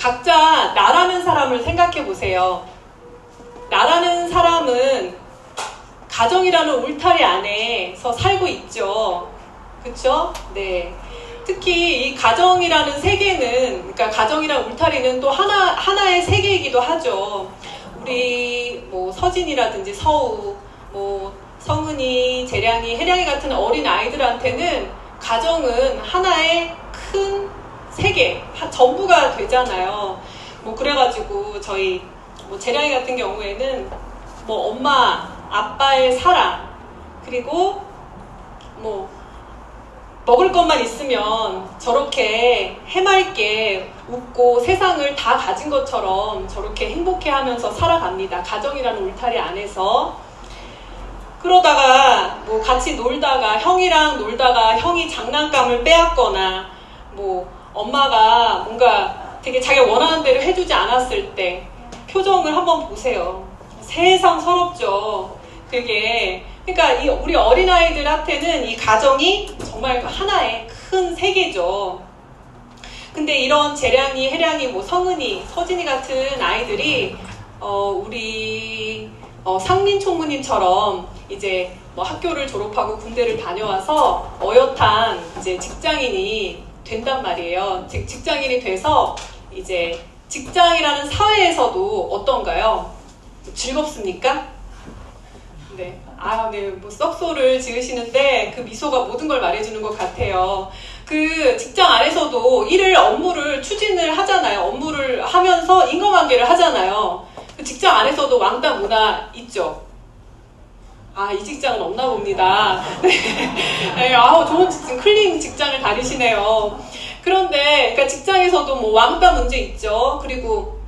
각자 나라는 사람을 생각해 보세요. 나라는 사람은 가정이라는 울타리 안에서 살고 있죠. 그쵸? 네. 특히 이 가정이라는 세계는, 그러니까 가정이라는 울타리는 또 하나의 세계이기도 하죠. 우리 뭐 서진이라든지 서우, 뭐 성은이, 재량이, 혜량이 같은 어린 아이들한테는 가정은 하나의 큰 세계, 전부가 되잖아요. 뭐 그래가지고 저희 뭐 재량이 같은 경우에는 뭐 엄마, 아빠의 사랑, 그리고 뭐 먹을 것만 있으면 저렇게 해맑게 웃고 세상을 다 가진 것처럼 저렇게 행복해하면서 살아갑니다. 가정이라는 울타리 안에서. 그러다가 뭐 같이 놀다가 형이랑 놀다가 형이 장난감을 빼앗거나 뭐 엄마가 뭔가 되게 자기가 원하는 대로 해주지 않았을 때 표정을 한번 보세요. 세상 서럽죠. 그게 그러니까 우리 어린아이들한테는 이 가정이 정말 하나의 큰 세계죠. 근데 이런 재량이, 혜량이, 뭐 성은이, 서진이 같은 아이들이 우리 상민 총무님처럼 이제 뭐 학교를 졸업하고 군대를 다녀와서 어엿한 이제 직장인이 된단 말이에요. 직장인이 돼서 이제 직장이라는 사회에서도 어떤가요? 즐겁습니까? 네. 네. 뭐 썩소를 지으시는데 그 미소가 모든 걸 말해주는 것 같아요. 그 직장 안에서도 업무를 추진을 하잖아요. 업무를 하면서 인간관계를 하잖아요. 그 직장 안에서도 왕따 문화 있죠? 이 직장은 없나 봅니다. 네. 좋은 클린 직장을 다니시네요. 그런데, 그러니까 직장에서도 뭐 왕따 문제 있죠. 그리고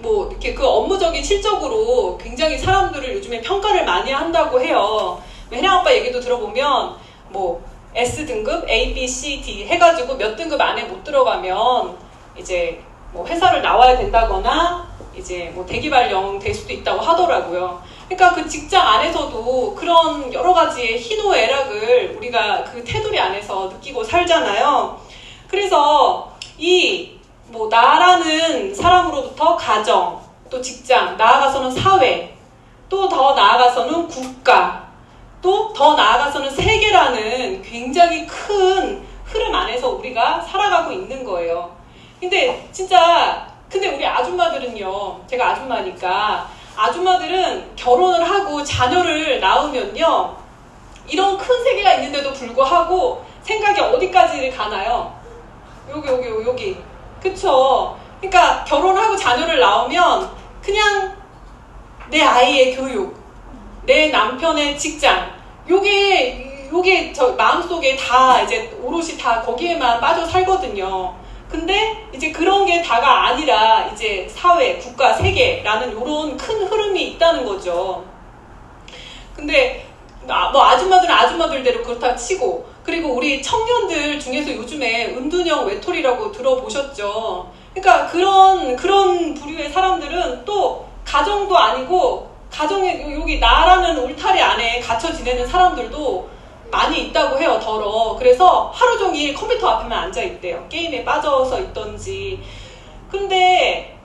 뭐 이렇게 그 업무적인 실적으로 굉장히 사람들을 요즘에 평가를 많이 한다고 해요. 혜량 아빠 얘기도 들어보면 뭐 S등급, A, B, C, D 해가지고 몇 등급 안에 못 들어가면 이제 뭐 회사를 나와야 된다거나 이제 뭐 대기발령 될 수도 있다고 하더라고요. 그러니까 그 직장 안에서도 그런 여러 가지의 희노애락을 우리가 그 테두리 안에서 느끼고 살잖아요. 그래서 뭐 나라는 사람으로부터 가정, 또 직장, 나아가서는 사회, 또 더 나아가서는 국가, 또 더 나아가서는 세계라는 굉장히 큰 흐름 안에서 우리가 살아가고 있는 거예요. 근데 우리 아줌마들은요, 제가 아줌마니까 아줌마들은 결혼을 하고 자녀를 낳으면요, 이런 큰 세계가 있는데도 불구하고 생각이 어디까지를 가나요? 여기. 그쵸? 그러니까 결혼하고 자녀를 낳으면 그냥 내 아이의 교육, 내 남편의 직장, 요게 저 마음속에 다 이제 오롯이 다 거기에만 빠져 살거든요. 근데 이제 그런 게 다가 아니라 이제 사회, 국가, 세계라는 요런 큰 흐름이 있다는 거죠. 근데 뭐 아줌마들은 아줌마들대로 그렇다 치고, 그리고 우리 청년들 중에서 요즘에 은둔형 외톨이라고 들어보셨죠? 그러니까 그런 부류의 사람들은 또 가정도 아니고 여기 나라는 울타리 안에 갇혀 지내는 사람들도 많이 있다고 해요. 그래서 하루 종일 컴퓨터 앞에만 앉아 있대요. 게임에 빠져서 있던지. 근데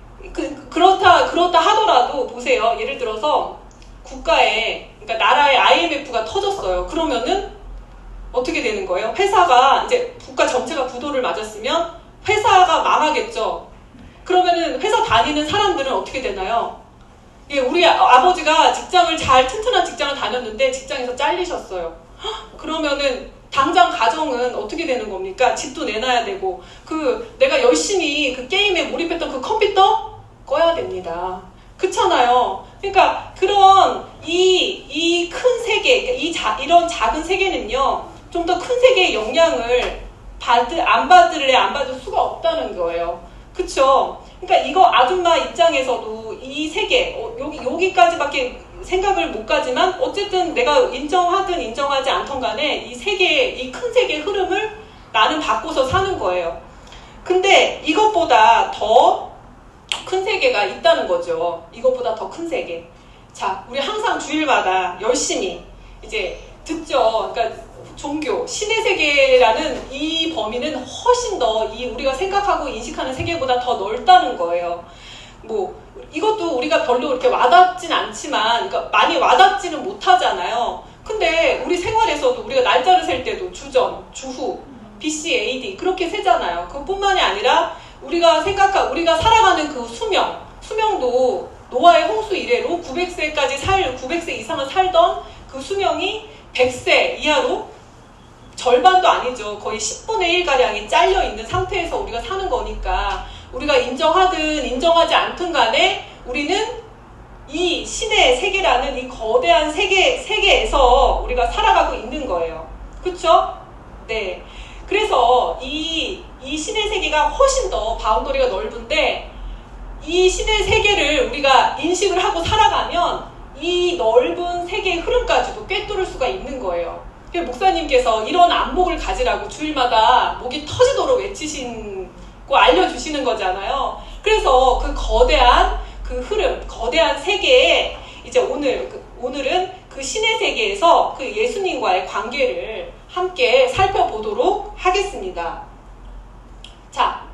그렇다 하더라도 보세요. 예를 들어서 그러니까 나라의 IMF가 터졌어요. 그러면은 어떻게 되는 거예요? 회사가 이제 국가 전체가 부도를 맞았으면 회사가 망하겠죠. 그러면은 회사 다니는 사람들은 어떻게 되나요? 우리 아버지가 튼튼한 직장을 다녔는데 직장에서 잘리셨어요. 그러면은 당장 가정은 어떻게 되는 겁니까? 집도 내놔야 되고, 내가 열심히 그 게임에 몰입했던 그 컴퓨터 꺼야 됩니다. 그렇잖아요. 그러니까 그런 이 큰 세계, 이런 작은 세계는요, 좀 더 큰 세계의 영향을 안 받을 수가 없다는 거예요. 그쵸? 그러니까 이거 아줌마 입장에서도 이 세계, 여기까지밖에 생각을 못 가지만 어쨌든 내가 인정하든 인정하지 않던 간에 이 큰 세계의 흐름을 나는 바꿔서 사는 거예요. 근데 이것보다 더 큰 세계가 있다는 거죠. 이것보다 더 큰 세계. 자, 우리 항상 주일마다 열심히 이제 듣죠. 그러니까 종교, 신의 세계라는 이 범위는 훨씬 더 우리가 생각하고 인식하는 세계보다 더 넓다는 거예요. 뭐 이것도 우리가 별로 이렇게 와닿진 않지만, 그러니까 많이 와닿지는 못하잖아요. 근데 우리 생활에서도 우리가 날짜를 셀 때도 주전, 주후, BC, AD 그렇게 세잖아요. 그뿐만이 아니라 우리가 살아가는 그 수명도 노아의 홍수 이래로 900세 이상을 살던 그 수명이 100세 이하로 절반도 아니죠. 거의 10분의 1가량이 잘려있는 상태에서 우리가 사는 거니까, 우리가 인정하든 인정하지 않든 간에 우리는 이 신의 세계라는 이 거대한 세계에서 우리가 살아가고 있는 거예요. 그쵸? 네. 그래서 이 신의 세계가 훨씬 더 바운더리가 넓은데, 이 신의 세계를 우리가 인식을 하고 살아가면 이 넓은 세계의 흐름까지도 꿰뚫을 수가 있는 거예요. 목사님께서 이런 안목을 가지라고 주일마다 목이 터지도록 외치시고 알려주시는 거잖아요. 그래서 그 거대한 그 흐름, 거대한 세계에 이제 오늘은 그 신의 세계에서 그 예수님과의 관계를 함께 살펴보도록 하겠습니다. 자,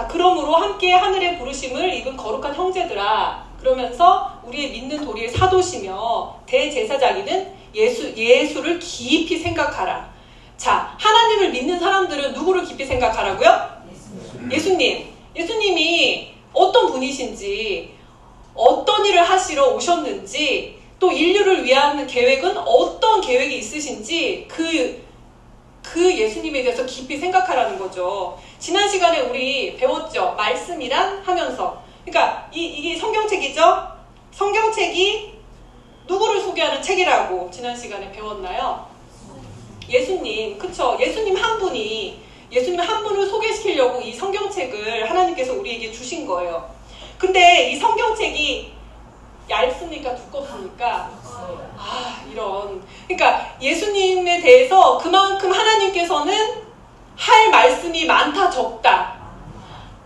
그러므로 함께 하늘의 부르심을 입은 거룩한 형제들아, 그러면서 우리의 믿는 도리의 사도시며 대제사장이는 예수를 깊이 생각하라. 자, 하나님을 믿는 사람들은 누구를 깊이 생각하라고요? 예수님이 어떤 분이신지, 어떤 일을 하시러 오셨는지, 또 인류를 위한 계획은 어떤 계획이 있으신지 그 예수님에 대해서 깊이 생각하라는 거죠. 지난 시간에 우리 배웠죠. 말씀이란 하면서. 그러니까 이게 성경책이죠. 성경책이 누구를 소개하는 책이라고 지난 시간에 배웠나요? 예수님. 그쵸? 예수님 한 분을 소개시키려고 이 성경책을 하나님께서 우리에게 주신 거예요. 근데 이 성경책이 얇습니까? 두껍습니까? 그러니까 예수님에 대해서 그만큼 하나님께서는 할 말씀이 많다, 적다?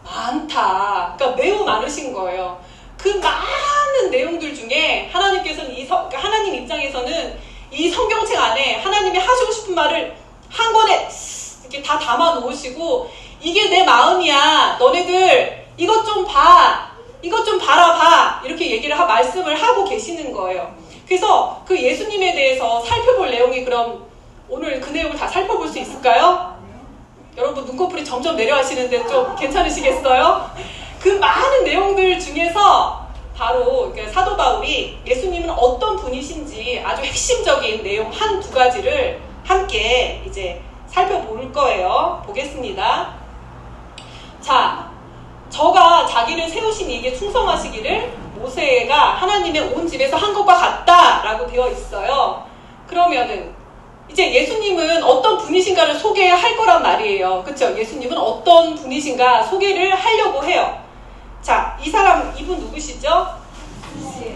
많다. 그러니까 매우 많으신 거예요. 그 많은 내용들 중에 하나님께서는 그러니까 하나님 입장에서는 이 성경책 안에 하나님이 하시고 싶은 말을 한 권에 이렇게 다 담아 놓으시고, 이게 내 마음이야. 너네들 이것 좀 봐. 이것 좀 바라봐. 이렇게 말씀을 하고 계시는 거예요. 그래서 그 예수님에 대해서 살펴볼 내용이, 그럼 오늘 그 내용을 다 살펴볼 수 있을까요? 여러분 눈꺼풀이 점점 내려가시는데 좀 괜찮으시겠어요? 그 많은 내용들 중에서 바로 사도 바울이 예수님은 어떤 분이신지 아주 핵심적인 내용 한두 가지를 함께 이제 살펴볼 거예요. 보겠습니다. 자, 저가 자기를 세우신 이에게 충성하시기를 모세가 하나님의 온 집에서 한 것과 같다라고 되어 있어요. 그러면은 이제 예수님은 어떤 분이신가를 소개할 거란 말이에요. 그쵸? 예수님은 어떤 분이신가 소개를 하려고 해요. 자, 이분 누구시죠?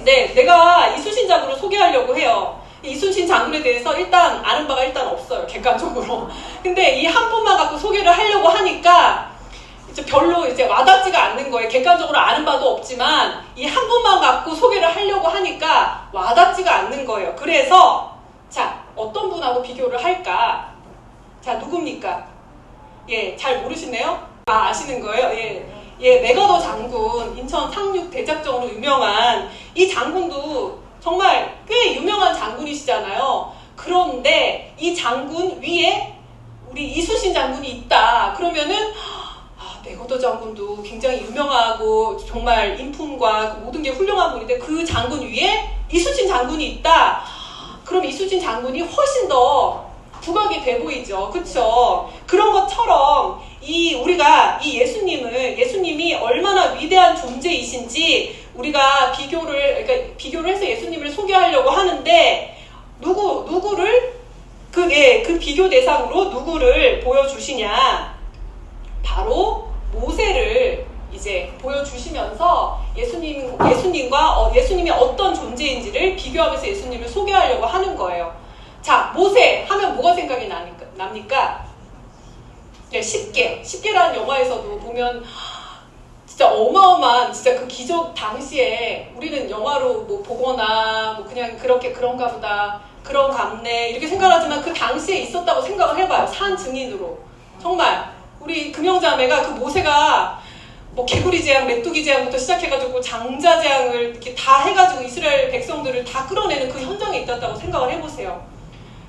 네, 내가 이순신 장군을 소개하려고 해요. 이순신 장군에 대해서 일단 아는 바가 일단 없어요. 객관적으로. 근데 이 한 분만 갖고 소개를 하려고 하니까 이제 별로 이제 와닿지가 않는 거예요. 객관적으로 아는 바도 없지만 이 한 분만 갖고 소개를 하려고 하니까 와닿지가 않는 거예요. 그래서 자, 어떤 분하고 비교를 할까? 자, 누굽니까? 예, 잘 모르시네요? 아시는 거예요? 예, 맥어더 장군, 인천 상륙 대작전으로 유명한 이 장군도 정말 꽤 유명한 장군이시잖아요. 그런데 이 장군 위에 우리 이순신 장군이 있다. 그러면은 맥어더 장군도 굉장히 유명하고 정말 인품과 모든 게 훌륭한 분인데 그 장군 위에 이순신 장군이 있다. 그럼 이순신 장군이 훨씬 더 부각이 돼 보이죠. 그쵸? 그런 것처럼 우리가 이 예수님이 얼마나 위대한 존재이신지 우리가 비교를 해서 예수님을 소개하려고 하는데 누구를 그 비교 대상으로 누구를 보여주시냐? 바로 모세를 이제 보여주시면서 예수님이 어떤 존재인지를 비교하면서 예수님을 소개하려고 하는 거예요. 자, 모세 하면 뭐가 생각이 납니까? 네, 10개라는 영화에서도 보면 진짜 어마어마한 진짜 그 기적 당시에 우리는 영화로 뭐 보거나 뭐 그냥 그런가 보다 그런 감내 이렇게 생각하지만 그 당시에 있었다고 생각을 해봐요. 산 증인으로. 정말 우리 금영자매가 그 모세가 뭐 개구리 재앙, 메뚜기 재앙부터 시작해가지고 장자 재앙을 이렇게 다 해가지고 이스라엘 백성들을 다 끌어내는 그 현장에 있었다고 생각을 해보세요.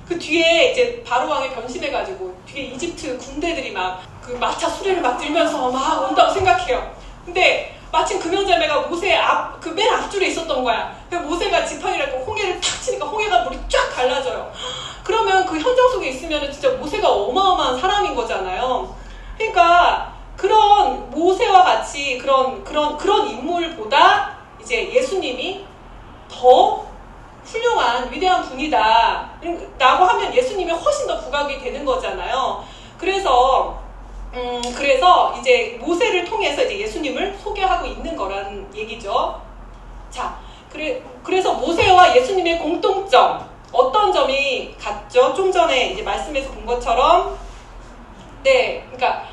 그 뒤에 이제 바로 왕이 변심해가지고 뒤에 이집트 군대들이 막 그 마차 수레를 막 들면서 막 온다고 생각해요. 근데 마침 금영자매가 모세 그 맨 앞줄에 있었던 거야. 모세가 지팡이라고 홍해를 탁 치니까 홍해가 물이 쫙 갈라져요. 그러면 그 현장 속에 있으면 진짜 모세가 어마어마한 사람인 거잖아요. 그러니까 그런 모세와 같이 그런 인물보다 이제 예수님이 더 훌륭한 위대한 분이다 라고 하면 예수님이 훨씬 더 부각이 되는 거잖아요. 그래서 이제 모세를 통해서 이제 예수님을 소개하고 있는 거란 얘기죠. 자, 그래서 모세와 예수님의 공통점 어떤 점이 같죠? 좀 전에 이제 말씀에서 본 것처럼 그러니까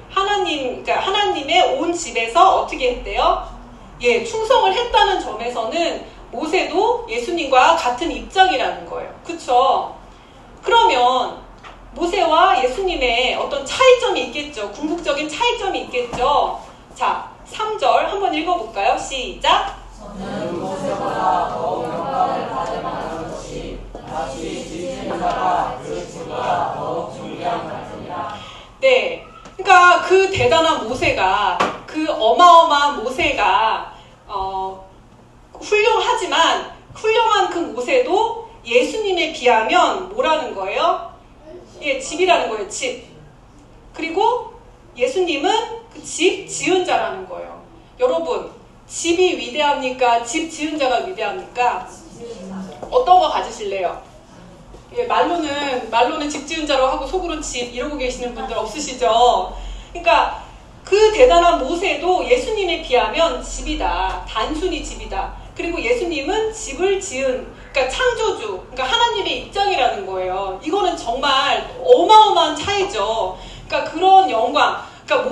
하나님의 온 집에서 어떻게 했대요? 충성을 했다는 점에서는 모세도 예수님과 같은 입장이라는 거예요. 그쵸? 그러면 모세와 예수님의 어떤 차이점이 있겠죠. 궁극적인 차이점이 있겠죠. 자, 3절 한번 읽어볼까요? 시작! 저는 모세보다 더 영광을 받을 만한 것이 다시 지신 자가 그 집보다 더 중요한 것이라. 네, 그러니까 그 대단한 모세가 그 어마어마한 모세가 훌륭하지만 훌륭한 그 모세도 예수님에 비하면 뭐라는 거예요? 집이라는 거예요. 집. 그리고 예수님은 그 집 지은 자라는 거예요. 여러분, 집이 위대합니까? 집 지은 자가 위대합니까? 어떤 거 가지실래요? 말로는 집 지은 자로 하고 속으로는 집 이러고 계시는 분들 없으시죠? 그러니까 그 대단한 모세도 예수님에 비하면 집이다. 단순히 집이다. 그리고 예수님은 집을 지은, 그러니까 창조주, 그러니까 하나님의 입장이라는 거예요. 이거는 정말 어마어마한 차이죠. 그러니까 그런 영광, 그러니까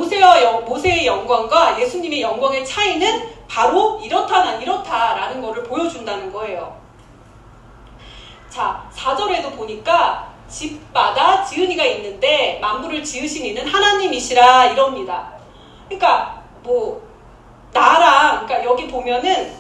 모세의 영광과 예수님의 영광의 차이는 바로 이렇다라는 거를 보여준다는 거예요. 자, 4절에도 보니까 집마다 지은 이가 있는데 만물을 지으신 이는 하나님이시라 이럽니다. 그러니까 그러니까 여기 보면은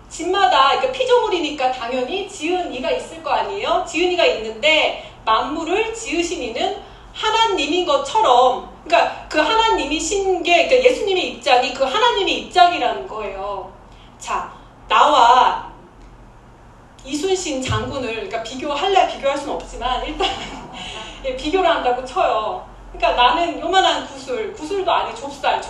집마다 그러니까 피조물이니까 당연히 지은 이가 있을 거 아니에요? 지은 이가 있는데 만물을 지으신 이는 하나님인 것처럼, 그러니까 그 하나님이신 게, 그러니까 예수님의 입장이 그 하나님의 입장이라는 거예요. 자, 나와 이순신 장군을 그러니까 비교할 수는 없지만 일단 비교를 한다고 쳐요. 그러니까 나는 요만한 구슬도 아니 좁쌀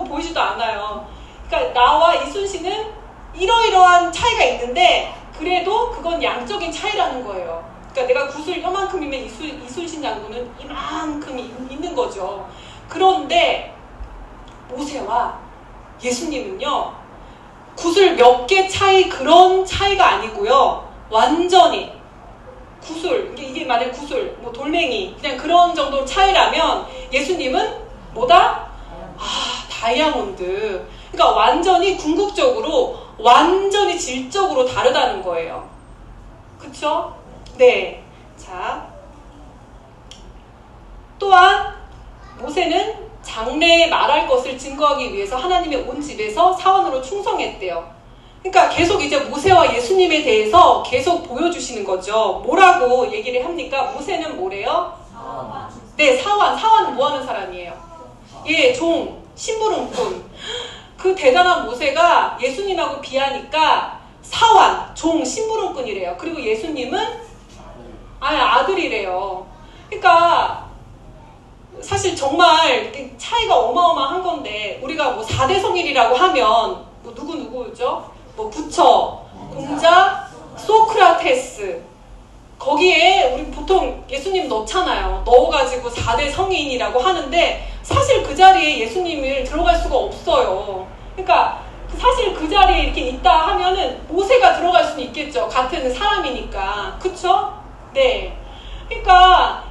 보이지도 않아요. 그러니까 나와 이순신은 이러이러한 차이가 있는데 그래도 그건 양적인 차이라는 거예요. 그러니까 내가 구슬 요만큼이면 이순신 장군은 이만큼 있는 거죠. 그런데 모세와 예수님은요, 구슬 몇 개 차이 그런 차이가 아니고요, 완전히 구슬, 이게 만약 구슬, 돌멩이 그냥 그런 정도 차이라면 예수님은 뭐다? 다이아몬드. 그러니까 완전히 궁극적으로 완전히 질적으로 다르다는 거예요. 그쵸? 네. 자, 또한 모세는 장래에 말할 것을 증거하기 위해서 하나님의 온 집에서 사원으로 충성했대요. 그러니까 계속 이제 모세와 예수님에 대해서 계속 보여주시는 거죠. 뭐라고 얘기를 합니까? 모세는 뭐래요? 사원. 네, 사원은 뭐 하는 사람이에요? 종, 심부름꾼. 그 대단한 모세가 예수님하고 비하니까 사원, 종, 심부름꾼이래요. 그리고 예수님은 아들이래요. 그러니까 사실 정말 차이가 어마어마한 건데, 우리가 4대 성일이라고 하면 누구죠? 부처, 공자, 소크라테스, 거기에 우리 보통 예수님 넣잖아요. 넣어가지고 4대 성인이라고 하는데 사실 그 자리에 예수님을 들어갈 수가 없어요. 그러니까 사실 그 자리에 이렇게 있다 하면은 모세가 들어갈 수는 있겠죠. 같은 사람이니까. 그쵸? 네. 그러니까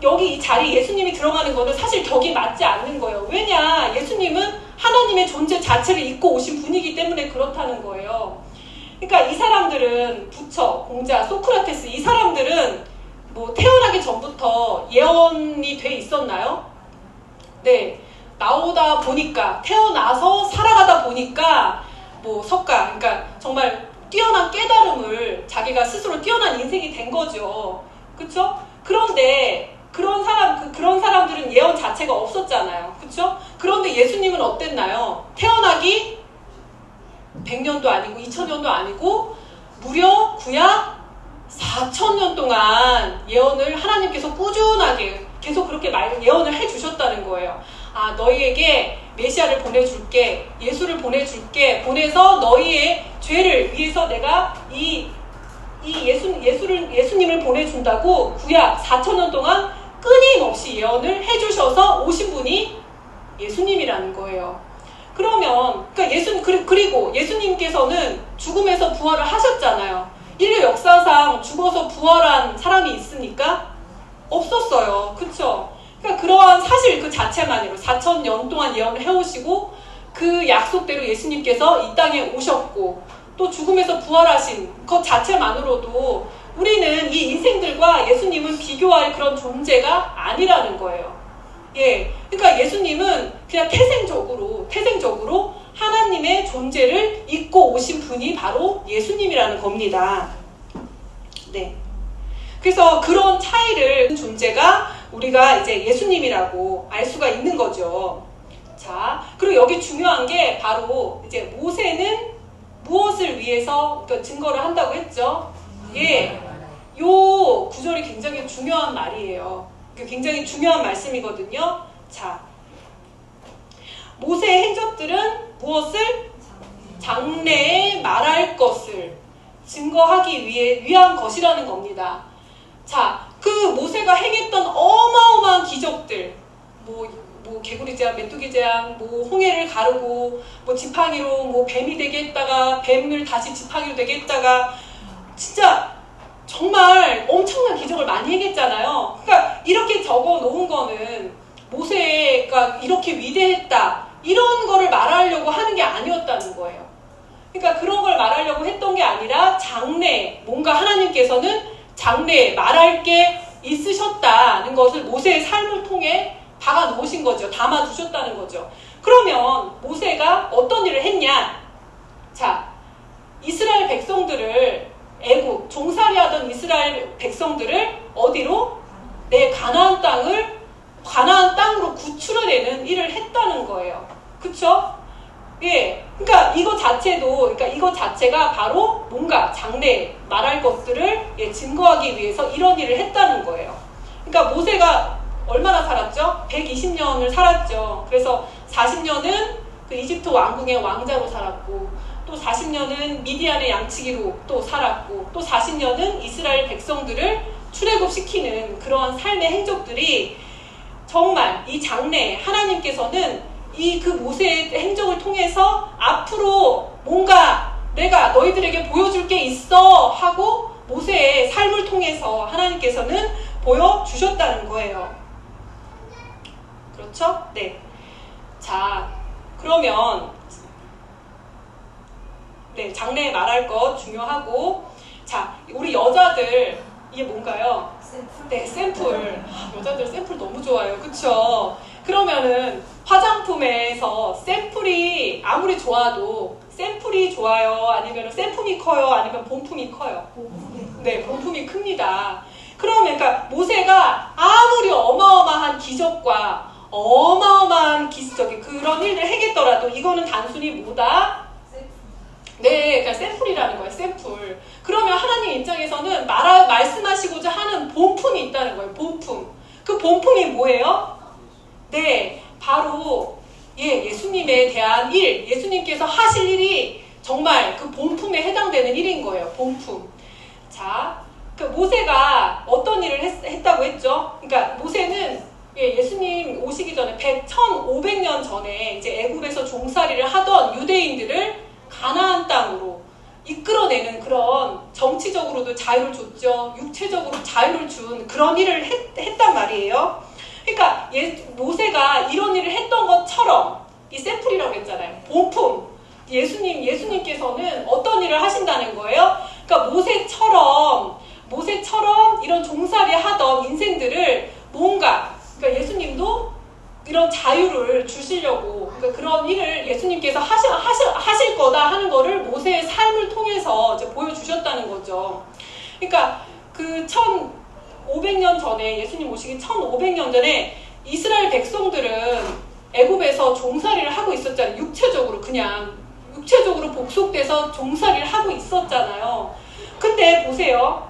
여기 이 자리에 예수님이 들어가는 거는 사실 격이 맞지 않는 거예요. 왜냐? 예수님은 하나님의 존재 자체를 잊고 오신 분이기 때문에 그렇다는 거예요. 그러니까 이 사람들은 부처, 공자, 소크라테스 이 사람들은 뭐 태어나기 전부터 예언이 돼 있었나요? 네, 나오다 보니까 태어나서 살아가다 보니까 뭐 석가, 그러니까 정말 뛰어난 깨달음을 자기가 스스로 뛰어난 인생이 된 거죠. 그쵸? 그런데 그런 사람들은 예언 자체가 없었잖아요. 그쵸? 그런데 예수님은 어땠나요? 태어나기 100년도 아니고 2000년도 아니고 무려 구약 4000년 동안 예언을 하나님께서 꾸준하게 계속 그렇게 예언을 해주셨다는 거예요. 아, 너희에게 메시아를 보내줄게, 예수를 보내줄게, 보내서 너희의 죄를 위해서 내가 예수님을 보내준다고 구약 4000년 동안 끊임없이 예언을 해주셔서 오신 분이 예수님이라는 거예요. 그러면 그리고 예수님께서는 죽음에서 부활을 하셨잖아요. 인류 역사상 죽어서 부활한 사람이 있습니까? 없었어요. 그쵸? 그러니까 그러한 사실 그 자체만으로 4000년 동안 예언을 해오시고 그 약속대로 예수님께서 이 땅에 오셨고 또 죽음에서 부활하신 것 자체만으로도 우리는 이 인생들과 예수님은 비교할 그런 존재가 아니라는 거예요. 예, 그러니까 예수님은 그냥 태생적으로 하나님의 존재를 잊고 오신 분이 바로 예수님이라는 겁니다. 네. 그래서 그런 차이를 존재가 우리가 이제 예수님이라고 알 수가 있는 거죠. 자, 그리고 여기 중요한 게 바로 이제 모세는 무엇을 위해서 증거를 한다고 했죠? 예, 요 구절이 굉장히 중요한 말이에요. 굉장히 중요한 말씀이거든요. 자, 모세의 행적들은 무엇을? 장래에 말할 것을 증거하기 위한 것이라는 겁니다. 자, 그 모세가 행했던 어마어마한 기적들, 뭐 개구리 재앙, 메뚜기 재앙, 뭐 홍해를 가르고, 뭐 지팡이로 뭐 뱀이 되게 했다가 뱀을 다시 지팡이로 되게 했다가 진짜 정말 엄청난 기적을 많이 행했잖아요. 그러니까 이렇게 적어 놓은 거는 모세가 이렇게 위대했다 이런 거를 말하려고 하는 게 아니었다는 거예요. 그러니까 그런 걸 말하려고 했던 게 아니라 장래, 뭔가 하나님께서는 장래에 말할 게 있으셨다는 것을 모세의 삶을 통해 박아 놓으신 거죠. 담아 두셨다는 거죠. 그러면 모세가 어떤 일을 했냐? 자, 이스라엘 백성들을 애국, 종살이 하던 이스라엘 백성들을 어디로? 가나안 땅으로 구출해내는 일을 했다는 거예요. 그쵸? 예. 그러니까 이거 자체가 바로 뭔가 장래 말할 것들을 증거하기 위해서 이런 일을 했다는 거예요. 그러니까 모세가 얼마나 살았죠? 120년을 살았죠. 그래서 40년은 그 이집트 왕궁의 왕자로 살았고, 또 40년은 미디안의 양치기로 또 살았고, 또 40년은 이스라엘 백성들을 출애굽시키는 그러한 삶의 행적들이 정말 이 장래에 하나님께서는 그 모세의 행적을 통해서 앞으로 뭔가 내가 너희들에게 보여줄 게 있어 하고 모세의 삶을 통해서 하나님께서는 보여주셨다는 거예요. 그렇죠? 네. 자, 그러면 장래에 말할 것 중요하고, 자, 우리 여자들 이게 뭔가요? 네, 샘플. 여자들 샘플 너무 좋아요. 그쵸? 그러면은 화장품에서 샘플이 아무리 좋아도 샘플이 좋아요? 아니면 샘품이 커요? 아니면 본품이 커요? 네, 본품이 큽니다. 그러면 그러니까 모세가 아무리 어마어마한 기적과 어마어마한 그런 일을 행했더라도 이거는 단순히 뭐다? 네, 그러니까 샘플이라는 거예요. 샘플. 그러면 하나님 입장에서는 말씀하시고자 하는 본품이 있다는 거예요. 본품. 그 본품이 뭐예요? 네, 바로 예수님에 대한 일, 예수님께서 하실 일이 정말 그 본품에 해당되는 일인 거예요. 본품. 자, 그 모세가 어떤 일을 했다고 했죠? 그러니까 모세는 예수님 오시기 전에 1500년 전에 이제 애굽에서 종살이를 하던 유대인들을 가나안 땅으로 이끌어내는 그런 정치적으로도 자유를 줬죠. 육체적으로 자유를 준 그런 일을 했단 말이에요. 그러니까 모세가 이런 일을 했던 것처럼 이 샘플이라고 했잖아요. 본품. 예수님께서는 어떤 일을 하신다는 거예요? 그러니까 모세처럼 이런 종살이 하던 인생들을 그러니까 예수님도 이런 자유를 주시려고, 그러니까 그런 일을 예수님께서 하실 거다 하는 거를 모세의 삶을 통해서 이제 보여주셨다는 거죠. 그러니까 그 1500년 전에, 예수님 오시기 1500년 전에 이스라엘 백성들은 애굽에서 종살이를 하고 있었잖아요. 육체적으로 복속돼서 종살이를 하고 있었잖아요. 근데 보세요.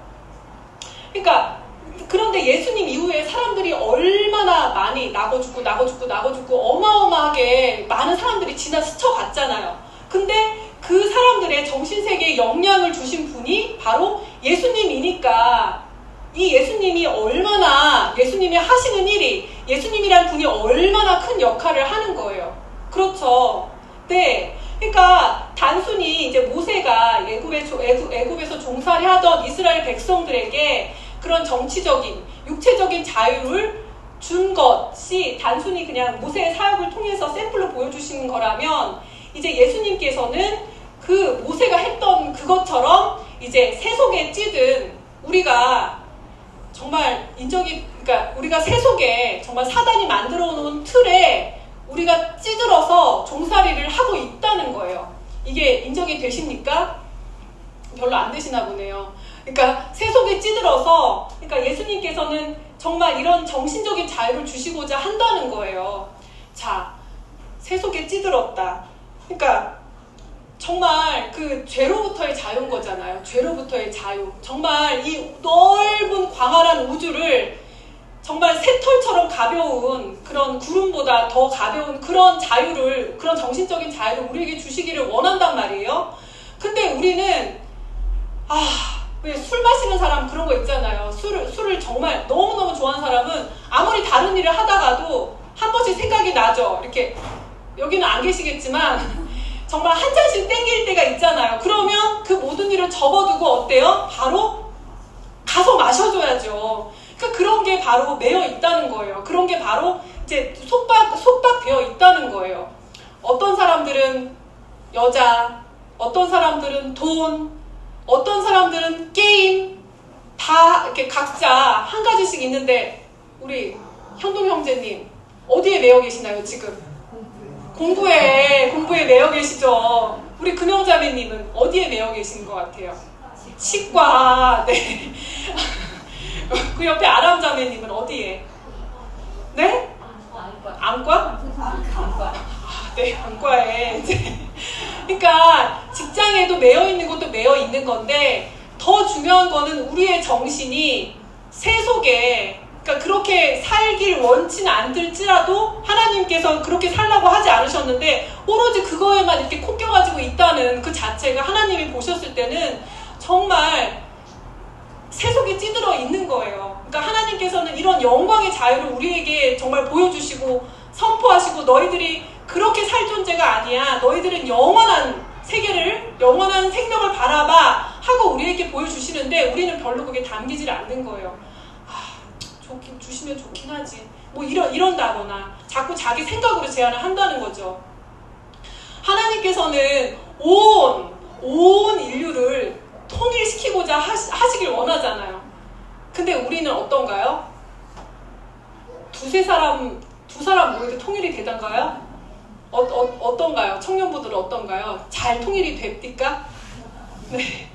그런데 예수님 이후에 사람들이 얼마나 많이 나고 죽고 어마어마하게 많은 사람들이 스쳐갔잖아요. 근데 그 사람들의 정신세계에 영향을 주신 분이 바로 예수님이니까, 이 예수님이 하시는 일이, 예수님이란 분이 얼마나 큰 역할을 하는 거예요. 그렇죠. 네. 그러니까 단순히 이제 모세가 애굽에서 종살이 하던 이스라엘 백성들에게 그런 정치적인, 육체적인 자유를 준 것이 단순히 그냥 모세의 사역을 통해서 샘플로 보여주시는 거라면, 이제 예수님께서는 그 모세가 했던 그것처럼 이제 세속에 찌든 우리가 정말 그러니까 우리가 세속에 정말 사단이 만들어 놓은 틀에 우리가 찌들어서 종살이를 하고 있다는 거예요. 이게 인정이 되십니까? 별로 안 되시나 보네요. 그러니까 세속에 찌들어서, 그러니까 예수님께서는 정말 이런 정신적인 자유를 주시고자 한다는 거예요. 자, 세속에 찌들었다. 그러니까 정말 그 죄로부터의 자유인 거잖아요. 죄로부터의 자유. 정말 이 넓은 광활한 우주를 정말 새털처럼 가벼운, 그런 구름보다 더 가벼운 그런 자유를, 그런 정신적인 자유를 우리에게 주시기를 원한단 말이에요. 근데 우리는 왜 술 마시는 사람 그런 거 있잖아요. 술을 정말 너무너무 좋아하는 사람은 아무리 다른 일을 하다가도 한 번씩 생각이 나죠. 이렇게, 여기는 안 계시겠지만 정말 한 잔씩 땡길 때가 있잖아요. 그러면 그 모든 일을 접어두고 어때요? 바로 가서 마셔줘야죠. 그러니까 그런 게 바로 매여 있다는 거예요. 그런 게 바로 이제 속박되어 있다는 거예요. 어떤 사람들은 여자, 어떤 사람들은 돈, 어떤 사람들은 게임, 다 이렇게 각자 한 가지씩 있는데, 우리 현동 형제님 어디에 매여 계시나요 지금? 공부에 매여 계시죠. 우리 금영자매님은 어디에 매여 계신 것 같아요? 치과. 네. 그 옆에 아람자매님은 어디에? 네? 안과? 네, 안과에 이제. 그러니까 직장에도 매여 있는 것도 매여 있는 건데, 더 중요한 거는 우리의 정신이 세속에, 그러니까 그렇게 살길 원치는 않을지라도 하나님께서 그렇게 살라고 하지 않으셨는데 오로지 그거에만 이렇게 코 껴가지고 있다는 그 자체가 하나님이 보셨을 때는 정말 세속에 찌들어 있는 거예요. 그러니까 하나님께서는 이런 영광의 자유를 우리에게 정말 보여주시고 선포하시고, 너희들이 그렇게 살 존재가 아니야. 너희들은 영원한 세계를, 영원한 생명을 바라봐 하고 우리에게 보여주시는데 우리는 별로 그게 담기질 않는 거예요. 주시면 좋긴 하지. 뭐 이런다거나 자꾸 자기 생각으로 제안을 한다는 거죠. 하나님께서는 온 인류를 통일시키고자 하시길 원하잖아요. 근데 우리는 어떤가요? 두 사람 모이도 통일이 되던가요? 어떤가요? 청년부들은 어떤가요? 잘 통일이 됩니까? 네.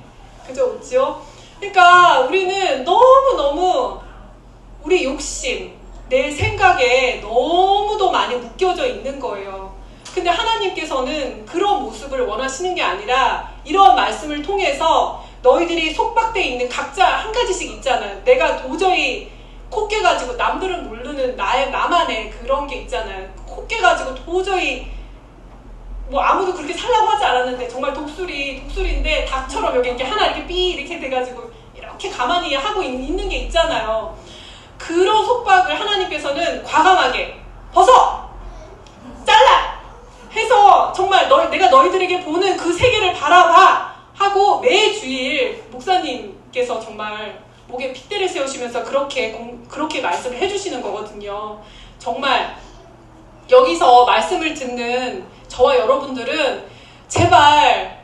그죠? 그죠? 그러니까 우리는 너무너무 우리 욕심, 내 생각에 너무도 많이 묶여져 있는 거예요. 근데 하나님께서는 그런 모습을 원하시는 게 아니라 이런 말씀을 통해서 너희들이 속박되어 있는 각자 한 가지씩 있잖아요. 내가 도저히 코 깨가지고, 남들은 모르는 나만의 그런 게 있잖아요. 코 깨가지고 도저히 뭐 아무도 그렇게 살라고 하지 않았는데 정말 독수리인데 닭처럼 여기 이렇게 하나 이렇게 삐 이렇게 돼가지고 이렇게 가만히 하고 있는 게 있잖아요. 그런 속박을 하나님께서는 과감하게 벗어! 잘라! 해서 정말 내가 너희들에게 보는 그 세계를 바라봐! 하고 매주일 목사님께서 정말 목에 핏대를 세우시면서 그렇게 말씀을 해주시는 거거든요. 정말 여기서 말씀을 듣는 저와 여러분들은 제발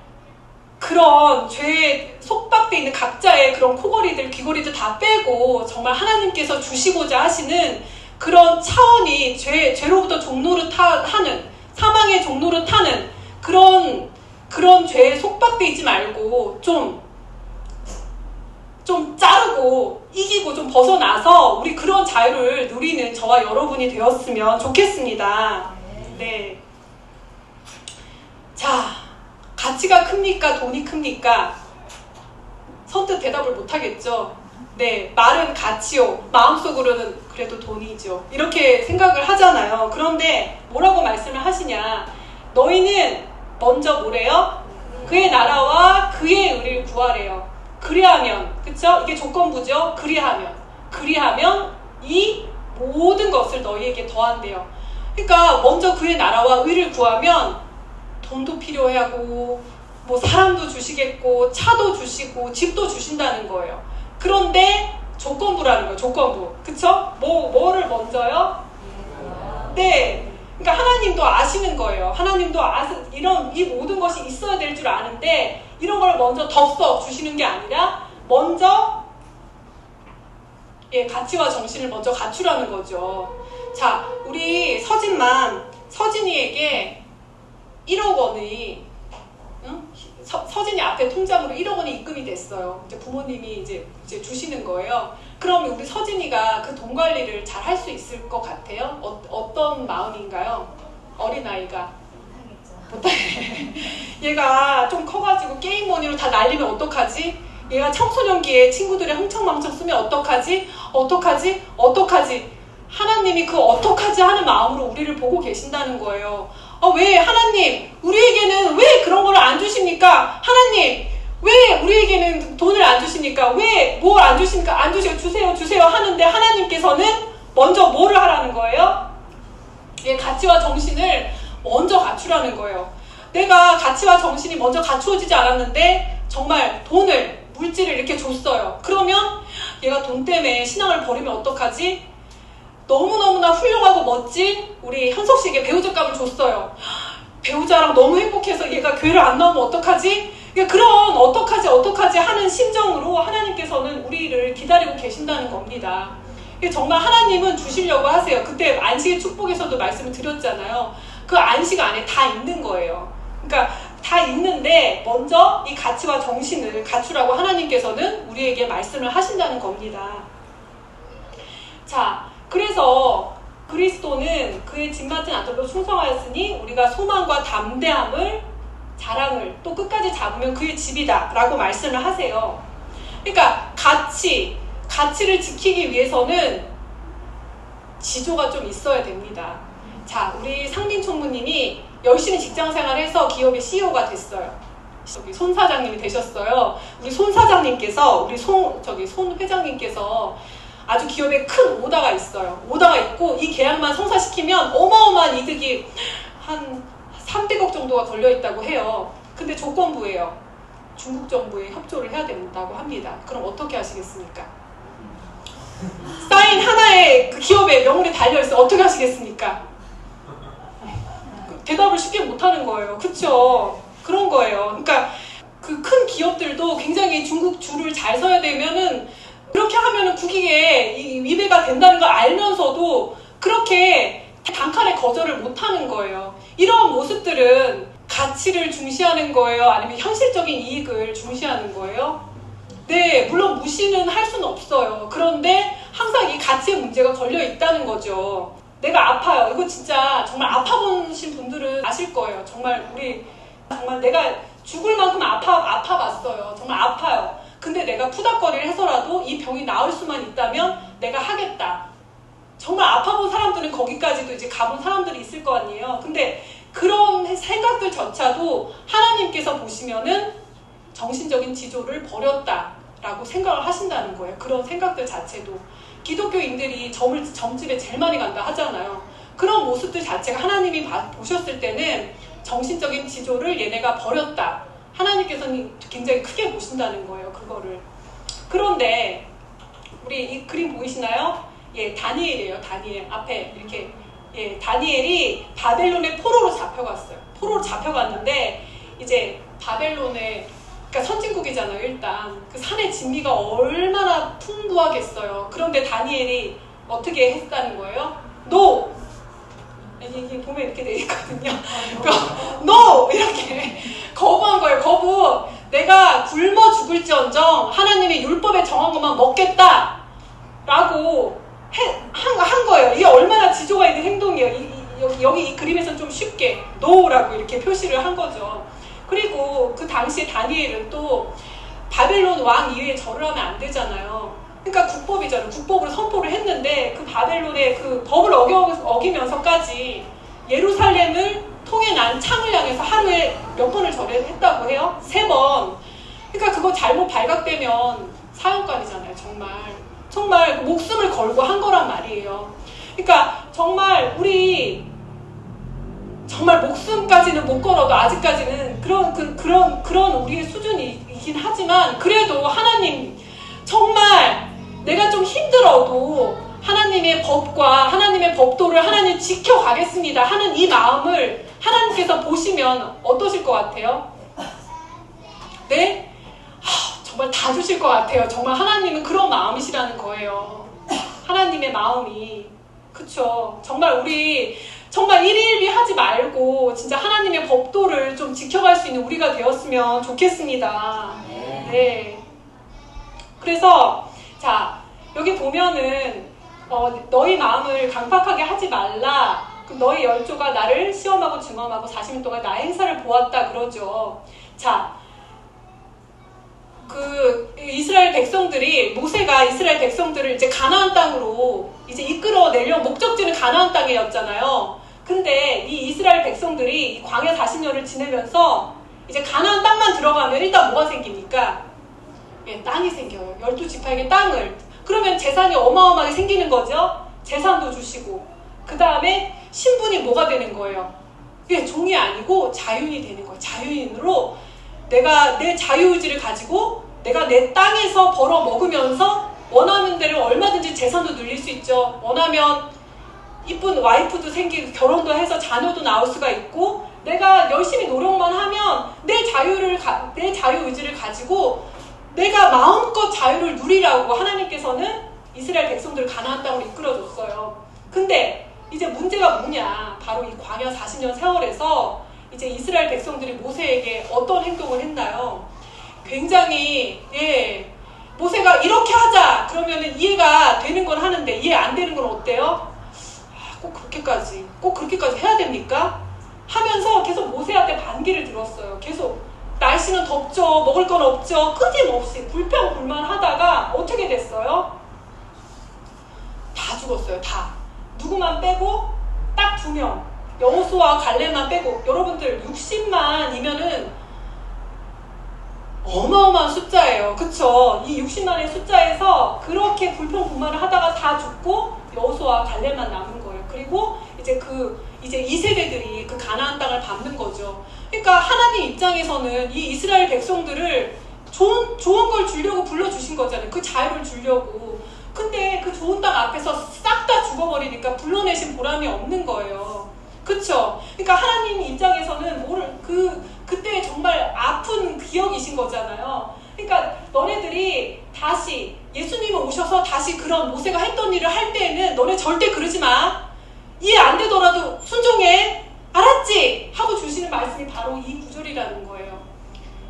그런 죄에 속박돼 있는 각자의 그런 코골이들, 귀골이들 다 빼고 정말 하나님께서 주시고자 하시는 그런 차원이 죄로부터 종노릇 하는, 사망의 종노릇 하는 그런 죄에 속박돼 있지 말고 좀 자르고 이기고 좀 벗어나서 우리 그런 자유를 누리는 저와 여러분이 되었으면 좋겠습니다. 네. 자, 가치가 큽니까? 돈이 큽니까? 선뜻 대답을 못하겠죠. 네, 말은 가치요. 마음속으로는 그래도 돈이죠. 이렇게 생각을 하잖아요. 그런데 뭐라고 말씀을 하시냐? 너희는 먼저 뭐래요? 그의 나라와 그의 의를 구하래요. 그리하면, 그쵸? 이게 조건부죠? 그리하면 이 모든 것을 너희에게 더한대요. 그러니까 먼저 그의 나라와 의를 구하면 돈도 필요하고 뭐 사람도 주시겠고 차도 주시고 집도 주신다는 거예요. 그런데 조건부라는 거예요. 조건부. 그쵸? 뭐를 먼저요? 네. 그러니까 하나님도 아시는 거예요. 하나님도 이 모든 것이 있어야 될 줄 아는데 이런 걸 먼저 덥석 주시는 게 아니라 먼저 가치와 정신을 먼저 갖추라는 거죠. 자, 우리 서진이에게 1억 원이 서진이 앞에 통장으로 1억 원이 입금이 됐어요. 이제 부모님이 이제 주시는 거예요. 그럼 우리 서진이가 그 돈 관리를 잘 할 수 있을 것 같아요? 어떤 마음인가요? 어린아이가. 못하겠죠. 얘가 좀 커가지고 게임머니로 다 날리면 어떡하지? 얘가 청소년기에 친구들이 흥청망청 쓰면 어떡하지? 하나님이 그 어떡하지 하는 마음으로 우리를 보고 계신다는 거예요. 왜 하나님 우리에게는 왜 그런 걸 안 주십니까? 하나님 왜 우리에게는 돈을 안 주십니까? 왜 뭘 안 주십니까? 안 주세요 하는데 하나님께서는 먼저 뭐를 하라는 거예요? 가치와 정신을 먼저 갖추라는 거예요. 내가 가치와 정신이 먼저 갖추어지지 않았는데 정말 물질을 이렇게 줬어요. 그러면 얘가 돈 때문에 신앙을 버리면 어떡하지? 너무너무나 훌륭하고 멋진 우리 현석 씨에게 배우자감을 줬어요. 배우자랑 너무 행복해서 얘가 교회를 안 나오면 어떡하지? 그런 어떡하지 하는 심정으로 하나님께서는 우리를 기다리고 계신다는 겁니다. 정말 하나님은 주시려고 하세요. 그때 안식의 축복에서도 말씀을 드렸잖아요. 그 안식 안에 다 있는 거예요. 그러니까 다 있는데 먼저 이 가치와 정신을 갖추라고 하나님께서는 우리에게 말씀을 하신다는 겁니다. 자, 그래서 그리스도는 그의 집 맡은 아들로 충성하였으니 우리가 소망과 담대함을 자랑을 또 끝까지 잡으면 그의 집이다 라고 말씀을 하세요. 그러니까 가치를 지키기 위해서는 지조가 좀 있어야 됩니다. 자, 우리 상민 총무님이 열심히 직장생활해서 기업의 CEO가 됐어요. 손 사장님이 되셨어요. 우리 손 사장님께서 손 회장님께서 아주 기업에 큰 오다가 있어요. 오다가 있고 이 계약만 성사시키면 어마어마한 이득이 한 300억 정도가 걸려있다고 해요. 근데 조건부예요. 중국 정부에 협조를 해야 된다고 합니다. 그럼 어떻게 하시겠습니까? 사인 하나에 그 기업의 명운이 달려있어요. 어떻게 하시겠습니까? 대답을 쉽게 못하는 거예요. 그쵸? 그런 거예요. 그러니까 그 큰 기업들도 굉장히 중국 줄을 잘 서야 되면은 그렇게 하면은 국익에 위배가 된다는 걸 알면서도 그렇게 단칼에 거절을 못하는 거예요. 이런 모습들은 가치를 중시하는 거예요? 아니면 현실적인 이익을 중시하는 거예요? 네, 물론 무시는 할 수는 없어요. 그런데 항상 이 가치의 문제가 걸려 있다는 거죠. 내가 아파요. 이거 진짜 정말 아파보신 분들은 아실 거예요. 정말 내가 죽을 만큼 아파봤어요. 정말 아파요. 근데 내가 푸닥거리를 해서라도 이 병이 나을 수만 있다면 내가 하겠다. 정말 아파본 사람들은 거기까지도 이제 가본 사람들이 있을 거 아니에요. 근데 그런 생각들조차도 하나님께서 보시면은 정신적인 지조를 버렸다라고 생각을 하신다는 거예요. 그런 생각들 자체도. 기독교인들이 점집에 제일 많이 간다 하잖아요. 그런 모습들 자체가 하나님이 보셨을 때는 정신적인 지조를 얘네가 버렸다. 하나님께서는 굉장히 크게 보신다는 거예요. 그거를. 그런데 우리 이 그림 보이시나요? 다니엘이에요. 다니엘. 앞에 이렇게 다니엘이 바벨론의 포로로 잡혀갔어요. 포로로 잡혀갔는데 이제 바벨론의 그러니까 선진국이잖아요. 일단 그 산의 진미가 얼마나 풍부하겠어요. 그런데 다니엘이 어떻게 했다는 거예요? NO! 이게 보면 이렇게 돼 있거든요. NO! 이렇게 거부한 거예요. 거부. 내가 굶어 죽을지언정 하나님의 율법에 정한 것만 먹겠다 라고 한 거예요. 이게 얼마나 지조가 있는 행동이에요. 여기 이 그림에서는 좀 쉽게 NO라고 이렇게 표시를 한 거죠. 그리고 그 당시에 다니엘은 또 바벨론 왕 이외에 절을 하면 안 되잖아요. 그러니까 국법이잖아요. 국법으로 선포를 했는데 그 바벨론의 그 법을 어기면서까지 예루살렘을 통해 난 창을 향해서 하루에 몇 번을 절을 했다고 해요? 3번. 그러니까 그거 잘못 발각되면 사형감이잖아요. 정말 목숨을 걸고 한 거란 말이에요. 그러니까 정말 우리 정말 목숨까지는 못 걸어도 아직까지는 그런 우리의 수준이긴 하지만 그래도 하나님 정말 내가 좀 힘들어도 하나님의 법과 하나님의 법도를 하나님 지켜가겠습니다 하는 이 마음을 하나님께서 보시면 어떠실 것 같아요? 네? 정말 다 주실 것 같아요. 정말 하나님은 그런 마음이시라는 거예요. 하나님의 마음이. 그쵸? 정말 우리 정말 일일비 하지 말고 진짜 하나님의 법도를 좀 지켜갈 수 있는 우리가 되었으면 좋겠습니다. 네. 그래서 자 여기 보면은 너희 마음을 강팍하게 하지 말라. 너희 열조가 나를 시험하고 증험하고 40일 동안 나의 행사를 보았다 그러죠. 자, 그 이스라엘 백성들이 모세가 이스라엘 백성들을 이제 가나안 땅으로 이제 이끌어내려 목적지는 가나안 땅이었잖아요. 근데 이 이스라엘 백성들이 광야 40년을 지내면서 이제 가나안 땅만 들어가면 일단 뭐가 생깁니까? 예, 땅이 생겨요. 12지파에게 땅을. 그러면 재산이 어마어마하게 생기는 거죠. 재산도 주시고 그 다음에 신분이 뭐가 되는 거예요? 예, 종이 아니고 자유인이 되는 거예요. 자유인으로 내가 내 자유의지를 가지고 내가 내 땅에서 벌어 먹으면서 원하는 대로 얼마든지 재산도 늘릴 수 있죠. 원하면 이쁜 와이프도 생기고 결혼도 해서 자녀도 나올 수가 있고 내가 열심히 노력만 하면 내 자유의지를 가지고 내가 마음껏 자유를 누리라고 하나님께서는 이스라엘 백성들을 가나안 땅으로 이끌어줬어요. 근데 이제 문제가 뭐냐? 바로 이 광야 40년 세월에서 이제 이스라엘 백성들이 모세에게 어떤 행동을 했나요? 굉장히 모세가 이렇게 하자 그러면은 이해가 되는 건 하는데 이해 안 되는 건 어때요? 꼭 그렇게까지 해야 됩니까? 하면서 계속 모세한테 반기를 들었어요. 계속 날씨는 덥죠. 먹을 건 없죠. 끊임없이 불평불만하다가 어떻게 됐어요? 다 죽었어요. 다. 누구만 빼고 딱 2명. 여호수아와 갈렙만 빼고. 여러분들 60만이면은 어마어마한 숫자예요. 그쵸? 이 60만의 숫자에서 그렇게 불평불만을 하다가 다 죽고 여호수아와 갈렙만 남은 거예요. 그리고 이제 이제 2세대들이 그 가나안 땅을 밟는 거죠. 그러니까 하나님 입장에서는 이 이스라엘 백성들을 좋은 걸 주려고 불러주신 거잖아요. 그 자유를 주려고. 근데 그 좋은 땅 앞에서 싹 다 죽어버리니까 불러내신 보람이 없는 거예요. 그쵸? 그러니까 하나님 입장에서는 그때 정말 아픈 기억이신 거잖아요. 그러니까 너네들이 다시 예수님이 오셔서 다시 그런 모세가 했던 일을 할 때에는 너네 절대 그러지 마. 이해 안 되더라도 순종해. 알았지? 하고 주시는 말씀이 바로 이 구절이라는 거예요.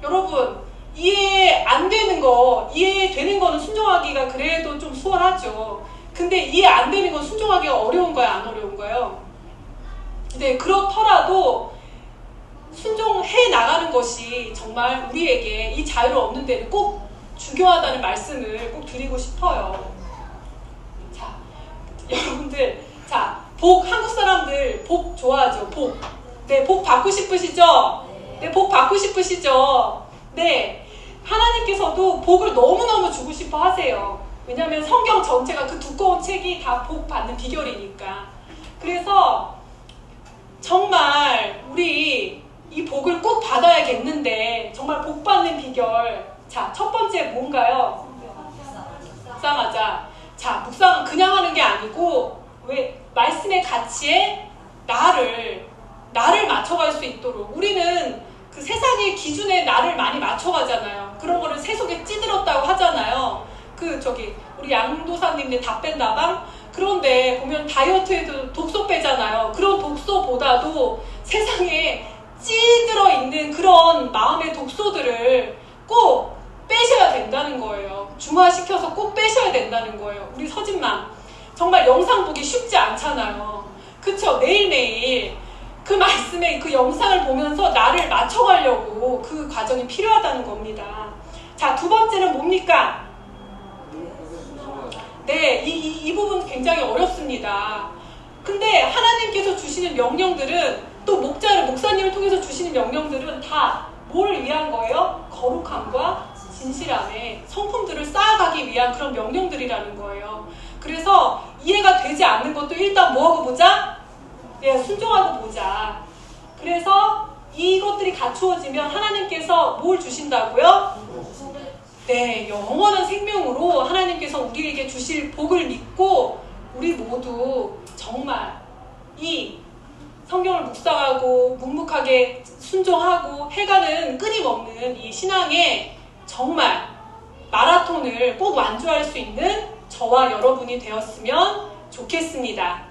여러분, 이해 안 되는 거, 이해되는 거는 순종하기가 그래도 좀 수월하죠. 근데 이해 안 되는 건 순종하기가 어려운 거야, 안 어려운 거예요? 네, 그렇더라도 순종해 나가는 것이 정말 우리에게 이 자유를 얻는 데는 꼭 중요하다는 말씀을 꼭 드리고 싶어요. 자, 여러분들, 자, 한국 사람들 복 좋아하죠? 복. 네, 복 받고 싶으시죠? 네, 복 받고 싶으시죠? 네, 하나님께서도 복을 너무너무 주고 싶어 하세요. 왜냐하면 성경 전체가 그 두꺼운 책이 다 복 받는 비결이니까. 그래서 정말 우리 이 복을 꼭 받아야겠는데 정말 복 받는 비결. 자, 첫 번째 뭔가요? 묵상하자. 자, 묵상은 그냥 하는 게 아니고 왜 말씀의 가치에 나를 맞춰갈 수 있도록 우리는 그 세상의 기준에 나를 많이 맞춰가잖아요. 그런 거를 세속에 찌들었다고 하잖아요. 우리 양도사님네 답변다방 그런데 보면 다이어트에도 독소 빼잖아요. 그런 독소보다도 세상에 찌들어 있는 그런 마음의 독소들을 꼭 빼셔야 된다는 거예요. 중화시켜서 꼭 빼셔야 된다는 거예요. 우리 서진맘 정말 영상 보기 쉽지 않잖아요. 그쵸? 매일매일 그 말씀에 그 영상을 보면서 나를 맞춰가려고 그 과정이 필요하다는 겁니다. 자, 두 번째는 뭡니까? 네, 이 부분 굉장히 어렵습니다. 근데 하나님께서 주시는 명령들은 또 목사님을 통해서 주시는 명령들은 다 뭘 위한 거예요? 거룩함과 진실함의 성품들을 쌓아가기 위한 그런 명령들이라는 거예요. 그래서 이해가 되지 않는 것도 일단 뭐하고 보자? 네, 순종하고 보자. 그래서 이것들이 갖추어지면 하나님께서 뭘 주신다고요? 네, 영원한 생명으로 하나님께서 우리에게 주실 복을 믿고 우리 모두 정말 이 성경을 묵상하고 묵묵하게 순종하고 해가는 끊임없는 이 신앙의 정말 마라톤을 꼭 완주할 수 있는 저와 여러분이 되었으면 좋겠습니다.